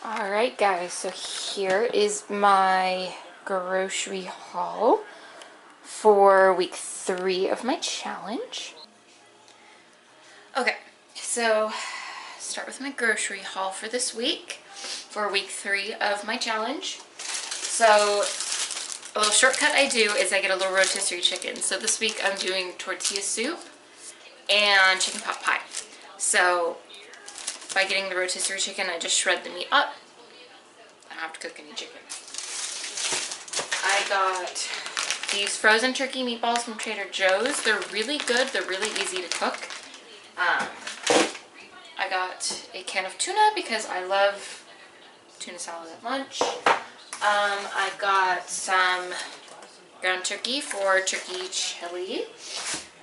Alright guys, so here is my grocery haul for week 3 of my challenge. Okay, so start with my grocery haul for this week, for week 3 of my challenge. So a little shortcut I do is I get a little rotisserie chicken. So this week I'm doing tortilla soup and chicken pot pie. So by getting the rotisserie chicken, I just shred the meat up. I don't have to cook any chicken. I got these frozen turkey meatballs from Trader Joe's. They're really good. They're really easy to cook. I got a can of tuna because I love tuna salad at lunch. I got some ground turkey for turkey chili.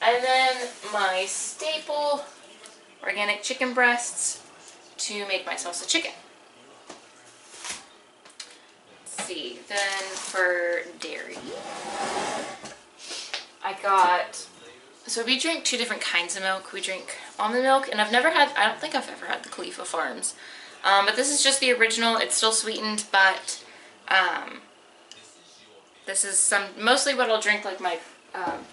And then my staple organic chicken breasts to make my salsa chicken. Let's see, then for dairy, I got, so we drink 2 different kinds of milk. We drink almond milk, and I don't think I've ever had the Khalifa Farms. But this is just the original. It's still sweetened, but this is mostly what I'll drink like my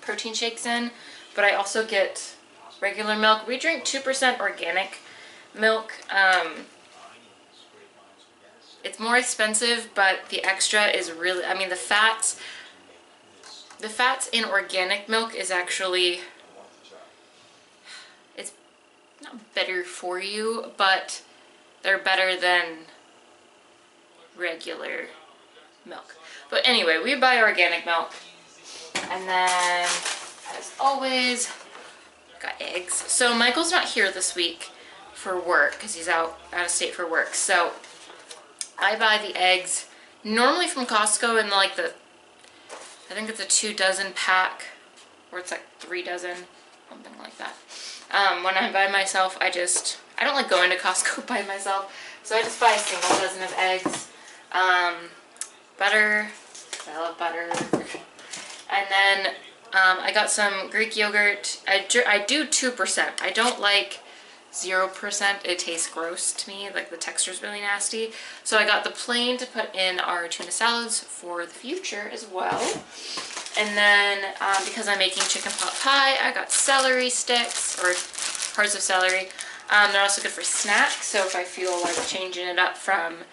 protein shakes in, but I also get regular milk. We drink 2% organic milk. It's more expensive, but the extra is really, I mean, the fats in organic milk is actually, it's not better for you, but they're better than regular milk. But anyway, we buy organic milk. And then, as always, got eggs. So Michael's not here this week for work because he's out of state for work. So I buy the eggs normally from Costco in like I think it's a 2 dozen pack, or it's like 3 dozen, something like that. When I'm by myself, I don't like going to Costco by myself, so I just buy a single dozen of eggs. Butter, I love butter. And then I got some Greek yogurt. I do 2%. I don't like 0%. It tastes gross to me. Like the texture's really nasty. So I got the plain to put in our tuna salads for the future as well. And then because I'm making chicken pot pie, I got celery sticks or parts of celery. They're also good for snacks. So if I feel like changing it up from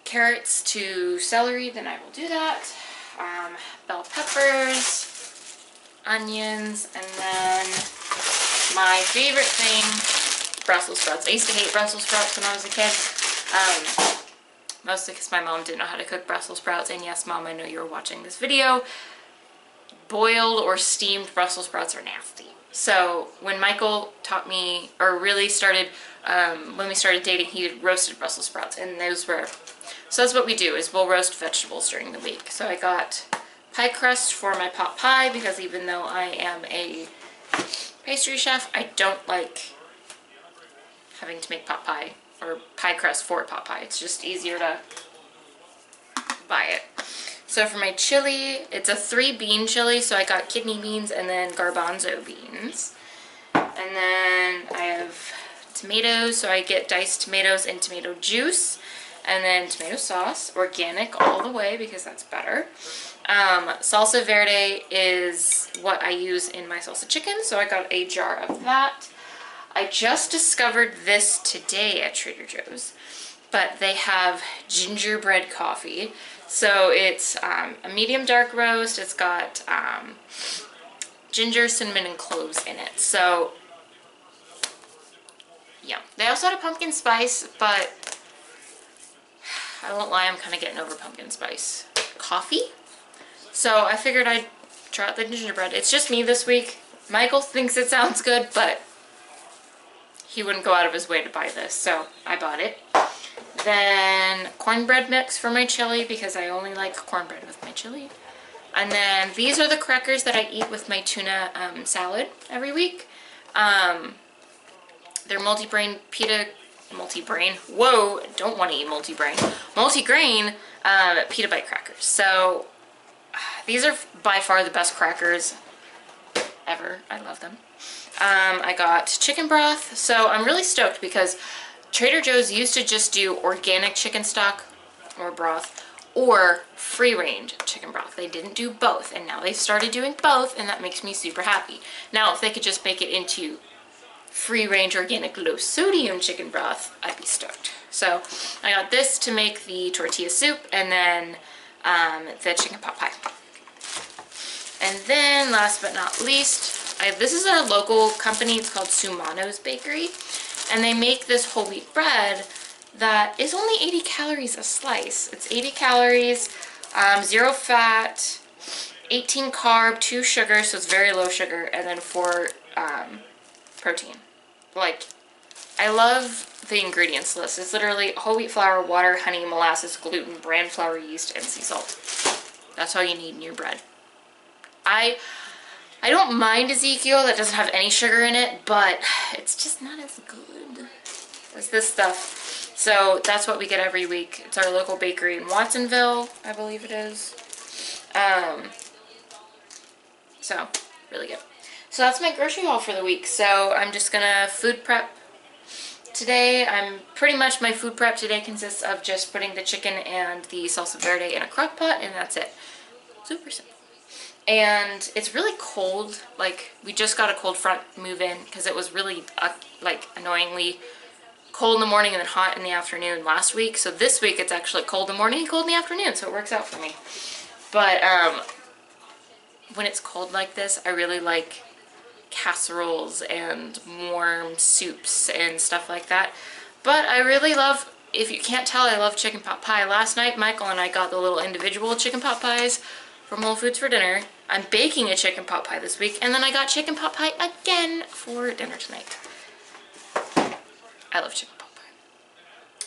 carrots to celery, then I will do that. Bell peppers, onions, and then my favorite thing, Brussels sprouts. I used to hate Brussels sprouts when I was a kid, mostly because my mom didn't know how to cook Brussels sprouts. And yes, Mom, I know you were watching this video. Boiled or steamed Brussels sprouts are nasty. So when Michael taught me, or really started, when we started dating, he roasted Brussels sprouts, and those were, so that's what we do, is we'll roast vegetables during the week. So I got pie crust for my pot pie because even though I am a pastry chef, I don't like having to make pot pie or pie crust for pot pie. It's just easier to buy it. So for my chili, it's a 3-bean chili, so I got kidney beans and then garbanzo beans. And then I have tomatoes, so I get diced tomatoes and tomato juice. And then tomato sauce, organic all the way because that's better. Salsa verde is what I use in my salsa chicken, so I got a jar of that. I just discovered this today at Trader Joe's, but they have gingerbread coffee. So it's a medium dark roast. It's got ginger, cinnamon, and cloves in it. So yeah, they also had a pumpkin spice, but I won't lie, I'm kind of getting over pumpkin spice coffee. So I figured I'd try out the gingerbread. It's just me this week. Michael thinks it sounds good, but he wouldn't go out of his way to buy this, so I bought it. Then cornbread mix for my chili because I only like cornbread with my chili. And then these are the crackers that I eat with my tuna salad every week. They're multi-grain pita whoa, don't want to eat multi-grain pita bite crackers. So these are by far the best crackers ever. I love them. I got chicken broth, so I'm really stoked because Trader Joe's used to just do organic chicken stock or broth or free range chicken broth. They didn't do both, and now they've started doing both, and that makes me super happy. Now, if they could just make it into free range organic low sodium chicken broth, I'd be stoked. So I got this to make the tortilla soup, and then the chicken pot pie. And then last but not least, this is a local company. It's called Sumano's Bakery, and they make this whole wheat bread that is only 80 calories a slice. It's 80 calories, 0 fat, 18 carb, 2 sugar, so it's very low sugar, and then 4 protein. Like, I love the ingredients list. It's literally whole wheat flour, water, honey, molasses, gluten, bran flour, yeast, and sea salt. That's all you need in your bread. I don't mind Ezekiel that doesn't have any sugar in it, but it's just not as good as this stuff. So that's what we get every week. It's our local bakery in Watsonville, I believe it is. So, really good. So that's my grocery haul for the week. So I'm just gonna food prep today. My food prep today consists of just putting the chicken and the salsa verde in a crock pot, and that's it. Super simple. And it's really cold. Like, we just got a cold front move in because it was really like annoyingly cold in the morning and then hot in the afternoon last week. So this week it's actually cold in the morning and cold in the afternoon, so it works out for me. But when it's cold like this, I really like casseroles and warm soups and stuff like that. But I really love, if you can't tell, I love chicken pot pie. Last night Michael and I got the little individual chicken pot pies from Whole Foods for dinner. I'm baking a chicken pot pie this week, and then I got chicken pot pie again for dinner tonight. I love chicken pot pie.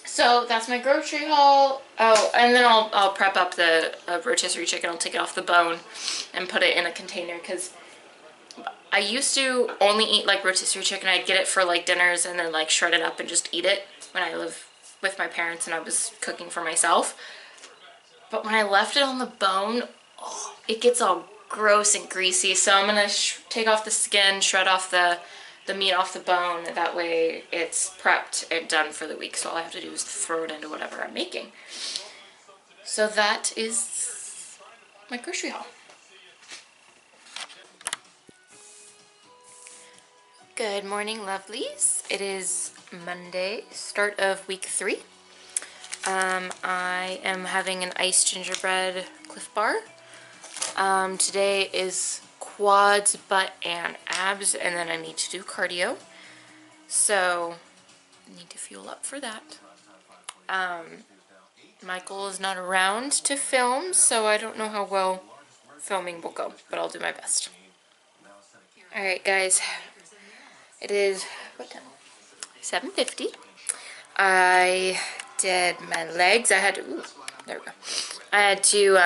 So that's my grocery haul. Oh, and then I'll prep up the rotisserie chicken. I'll take it off the bone and put it in a container, because I used to only eat like rotisserie chicken. I'd get it for like dinners and then like shred it up and just eat it when I lived with my parents and I was cooking for myself. But when I left it on the bone, oh, it gets all gross and greasy. So I'm gonna take off the skin, shred off the meat off the bone. That way it's prepped and done for the week. So all I have to do is throw it into whatever I'm making. So that is my grocery haul. Good morning, lovelies. It is Monday, start of week 3. I am having an iced gingerbread Cliff Bar. Today is quads, butt, and abs, and then I need to do cardio. So I need to fuel up for that. Michael is not around to film, so I don't know how well filming will go, but I'll do my best. Alright guys, it is, what time? 7:50. I did my legs. I had to, ooh, there we go. I had to,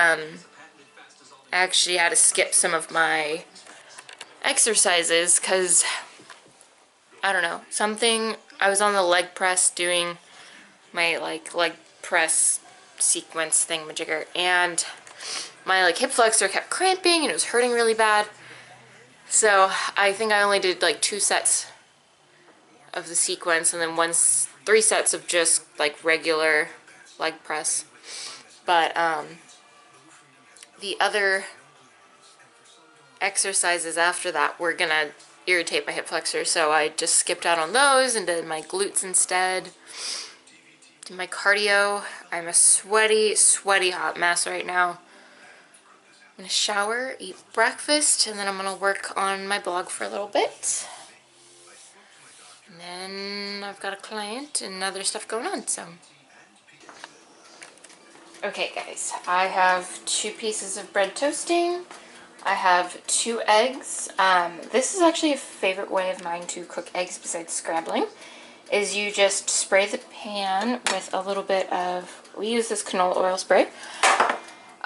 actually had to skip some of my exercises because, I don't know, I was on the leg press doing my, like, leg press sequence thingamajigger, and my, like, hip flexor kept cramping and it was hurting really bad. So I think I only did like 2 sets of the sequence and then 3 sets of just like regular leg press. But the other exercises after that were gonna irritate my hip flexor, so I just skipped out on those and did my glutes instead. Did my cardio. I'm a sweaty hot mess right now. I'm gonna shower, eat breakfast, and then I'm gonna work on my blog for a little bit. And then I've got a client and other stuff going on, so. Okay guys, I have 2 pieces of bread toasting. I have 2 eggs. This is actually a favorite way of mine to cook eggs besides scrambling, is you just spray the pan with a little bit of, we use this canola oil spray.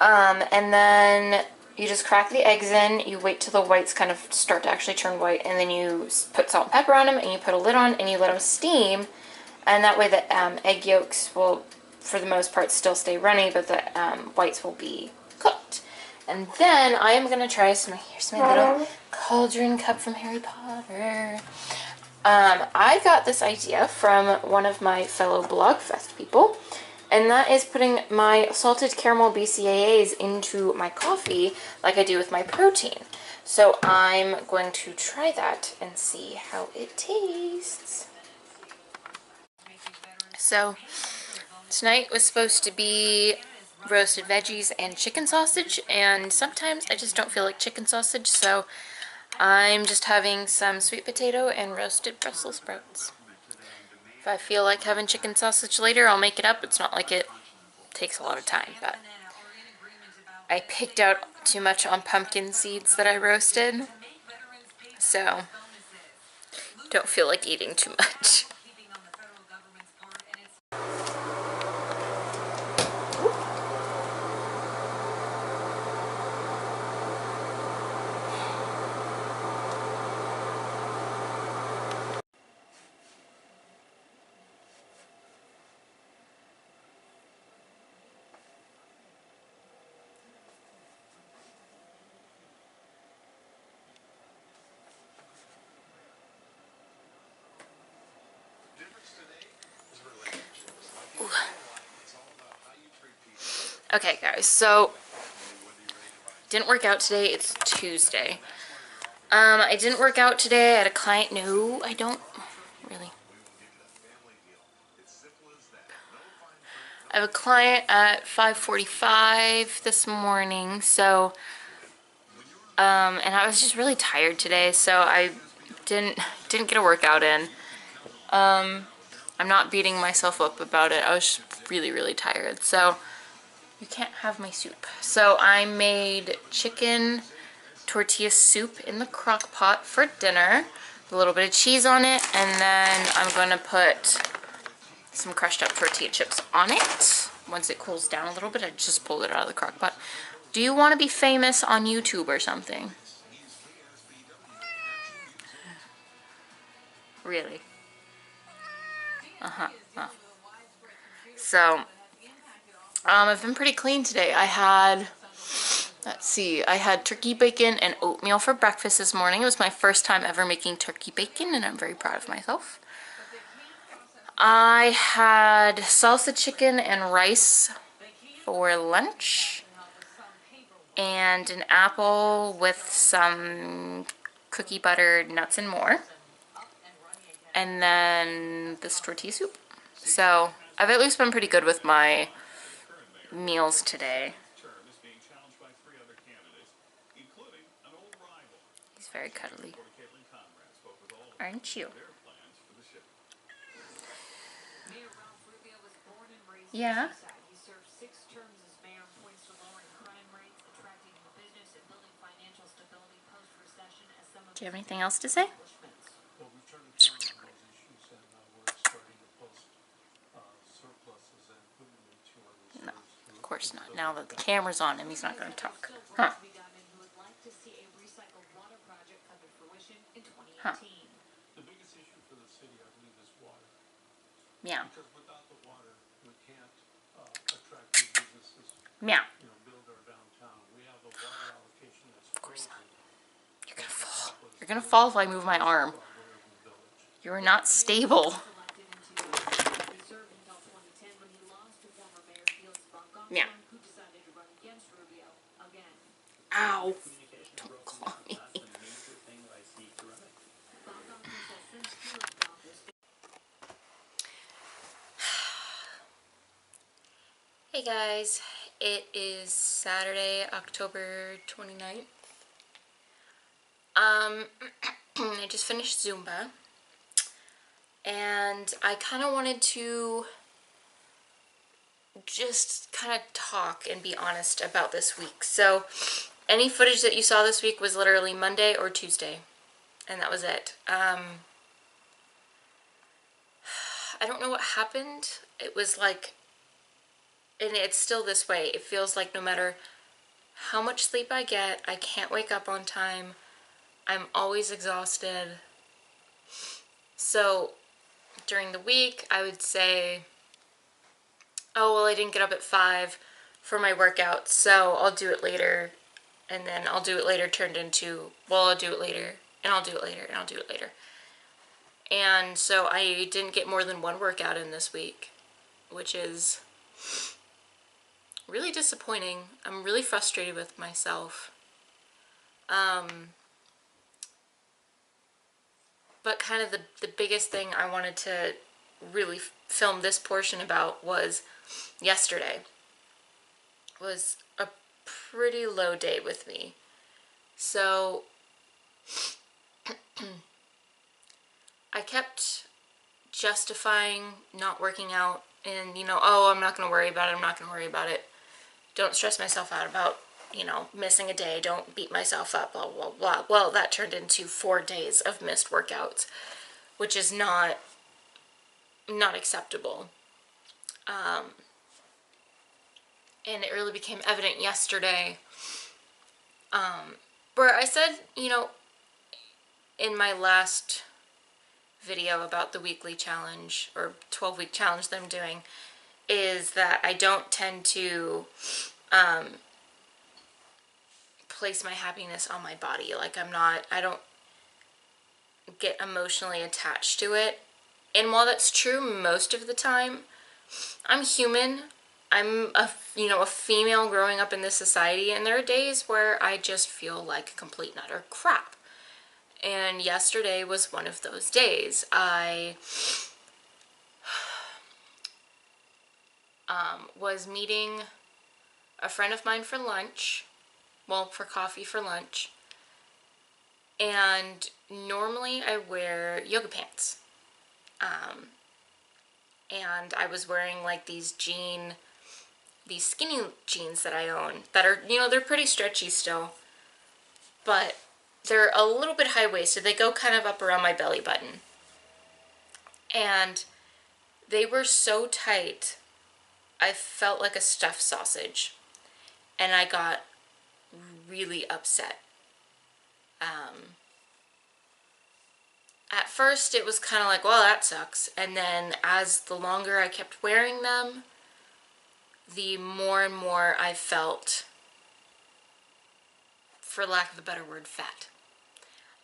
And then you just crack the eggs in, you wait till the whites kind of start to actually turn white, and then you put salt and pepper on them, and you put a lid on, and you let them steam, and that way the egg yolks will, for the most part, still stay runny, but the whites will be cooked. And then I am going to try some, here's my little cauldron cup from Harry Potter. I got this idea from one of my fellow Blogfest people, and that is putting my salted caramel BCAAs into my coffee like I do with my protein. So I'm going to try that and see how it tastes. So tonight was supposed to be roasted veggies and chicken sausage, and sometimes I just don't feel like chicken sausage, so I'm just having some sweet potato and roasted Brussels sprouts. If I feel like having chicken sausage later, I'll make it up. It's not like it takes a lot of time, but I picked out too much on pumpkin seeds that I roasted, so don't feel like eating too much. Okay guys, so didn't work out today. It's Tuesday. I didn't work out today. I had a client. No, I don't really. I have a client at 5:45 this morning, so and I was just really tired today, so I didn't get a workout in. I'm not beating myself up about it. I was just really tired. So you can't have my soup. So I made chicken tortilla soup in the crock pot for dinner. A little bit of cheese on it, and then I'm going to put some crushed up tortilla chips on it. Once it cools down a little bit, I just pulled it out of the crock pot. Do you want to be famous on YouTube or something? Really? Oh. So, I've been pretty clean today. I had, let's see, I had turkey bacon and oatmeal for breakfast this morning. It was my first time ever making turkey bacon, and I'm very proud of myself. I had salsa chicken and rice for lunch, and an apple with some cookie butter, nuts, and more. And then this tortilla soup. So I've at least been pretty good with my meals today. He's very cuddly. Aren't you? Yeah. Do you have anything else to say? No, of course not. Now that the camera's on him, he's not going to talk. Huh. Huh. The biggest issue for the city, I believe, is water. Meow. Because without the water, we can't attract new businesses. Meow. You know, build our downtown. We have a water allocation that's Of course not. frozen. You're gonna fall. You're gonna fall if I move my arm. You are not stable. Meow. Ow. Don't claw me. Hey guys, it is Saturday, October 29th. I just finished Zumba, and I kind of wanted to just kind of talk and be honest about this week. So any footage that you saw this week was literally Monday or Tuesday, and that was it. I don't know what happened. It was like, and it's still this way. It feels like no matter how much sleep I get, I can't wake up on time. I'm always exhausted. So during the week, I would say, oh, well, I didn't get up at 5 for my workout, so I'll do it later. And then I'll do it later turned into, well, I'll do it later, and I'll do it later, and I'll do it later. And so I didn't get more than one workout in this week, which is really disappointing. I'm really frustrated with myself. But kind of the biggest thing I wanted to really film this portion about was yesterday. Was a pretty low day with me. So I kept justifying not working out and, oh, I'm not going to worry about it. I'm not going to worry about it. Don't stress myself out about, missing a day. Don't beat myself up, blah, blah, blah. Well, that turned into 4 days of missed workouts, which is not acceptable. And it really became evident yesterday, where I said, in my last video about the weekly challenge or 12-week challenge that I'm doing, is that I don't tend to place my happiness on my body. Like I don't get emotionally attached to it. And while that's true most of the time, I'm human. I'm a female growing up in this society, and there are days where I just feel like a complete and utter crap. And yesterday was one of those days. I was meeting a friend of mine for lunch, for coffee for lunch, and normally I wear yoga pants. And I was wearing like these skinny jeans that I own that are, they're pretty stretchy still, but they're a little bit high-waisted. They go kind of up around my belly button. And they were so tight, I felt like a stuffed sausage. And I got really upset. At first, it was kind of like, well, that sucks. And then as the longer I kept wearing them, the more and more I felt, for lack of a better word, fat.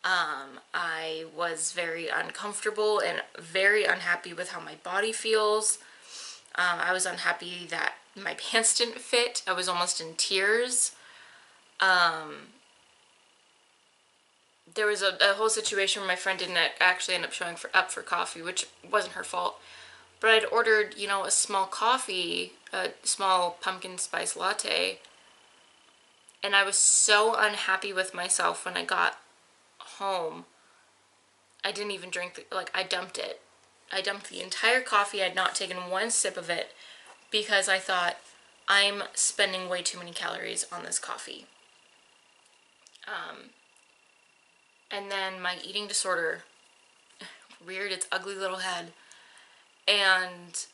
I was very uncomfortable and very unhappy with how my body feels. I was unhappy that my pants didn't fit. I was almost in tears. There was a whole situation where my friend didn't actually end up showing up for coffee, which wasn't her fault. But I'd ordered, a small coffee, a small pumpkin spice latte. And I was so unhappy with myself when I got home. I didn't even drink, I dumped it. I dumped the entire coffee. I'd not taken one sip of it because I thought, I'm spending way too many calories on this coffee. And then my eating disorder reared its ugly little head and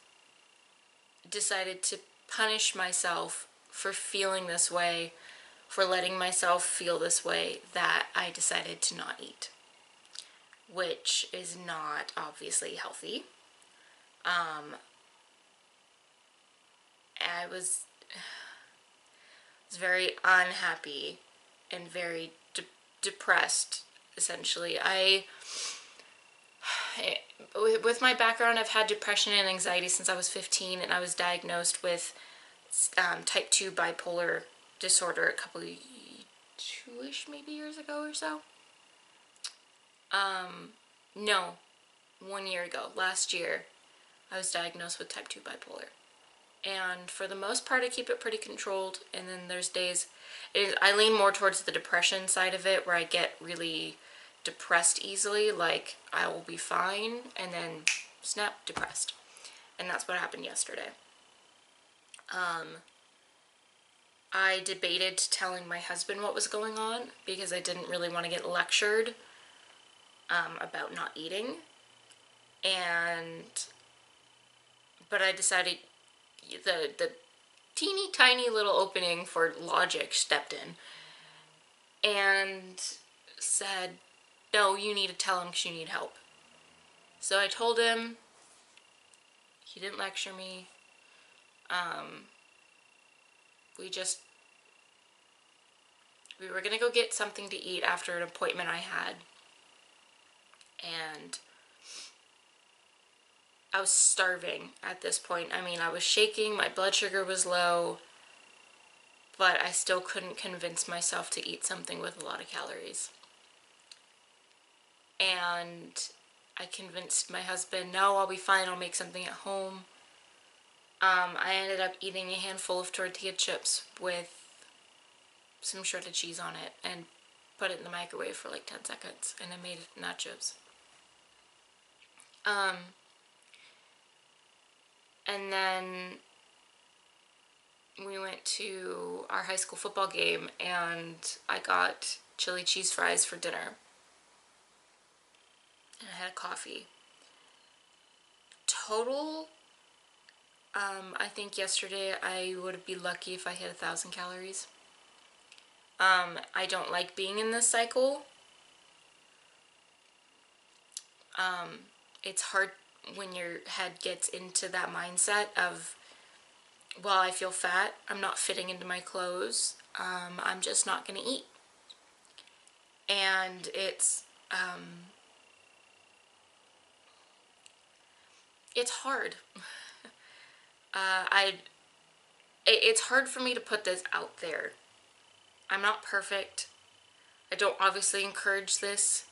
decided to punish myself for feeling this way, for letting myself feel this way, that I decided to not eat, which is not obviously healthy. I was very unhappy and very depressed, essentially. With my background, I've had depression and anxiety since I was 15, and I was diagnosed with type 2 bipolar disorder a couple, 2-ish maybe years ago or so. No, 1 year ago, last year, I was diagnosed with type 2 bipolar. And for the most part, I keep it pretty controlled, and then there's days, I lean more towards the depression side of it, where I get really depressed easily, like I will be fine, and then snap, depressed. And that's what happened yesterday. I debated telling my husband what was going on, because I didn't really want to get lectured about not eating. But I decided the teeny tiny little opening for logic stepped in and said, no, you need to tell him because you need help. So I told him. He didn't lecture me. We were gonna go get something to eat after an appointment I had, and I was starving at this point. I mean, I was shaking, my blood sugar was low, but I still couldn't convince myself to eat something with a lot of calories. And I convinced my husband, no, I'll be fine, I'll make something at home. I ended up eating a handful of tortilla chips with some shredded cheese on it and put it in the microwave for like 10 seconds, and I made nachos. And then we went to our high school football game and I got chili cheese fries for dinner. And I had a coffee. Total, I think yesterday I would be lucky if I hit 1,000 calories. I don't like being in this cycle. It's hard when your head gets into that mindset of, well, I feel fat, I'm not fitting into my clothes, I'm just not gonna eat. And it's hard. It's hard for me to put this out there. I'm not perfect. I don't obviously encourage this,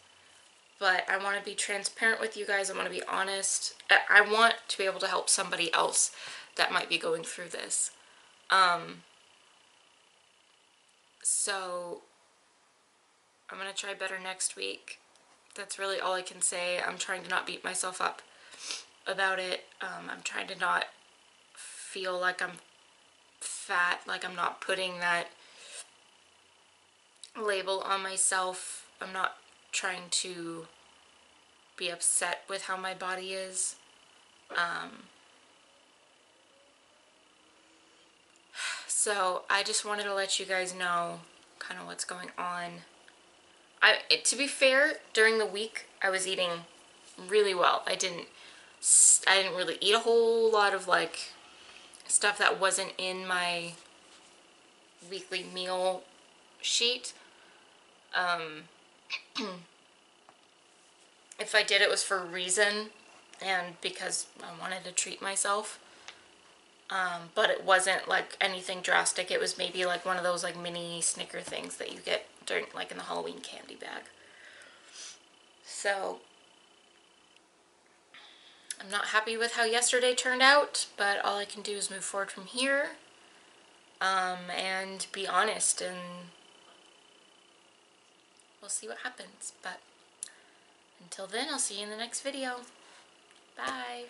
but I want to be transparent with you guys. I want to be honest. I want to be able to help somebody else that might be going through this. So I'm going to try better next week. That's really all I can say. I'm trying to not beat myself up about it. I'm trying to not feel like I'm fat, like I'm not putting that label on myself. I'm not trying to be upset with how my body is. So I just wanted to let you guys know kind of what's going on. To be fair, during the week I was eating really well. I didn't really eat a whole lot of like stuff that wasn't in my weekly meal sheet. If I did, it was for a reason and because I wanted to treat myself. But it wasn't like anything drastic. It was maybe like one of those like mini Snicker things that you get during like in the Halloween candy bag. So I'm not happy with how yesterday turned out, but all I can do is move forward from here, and be honest, and we'll see what happens. But until then, I'll see you in the next video. Bye.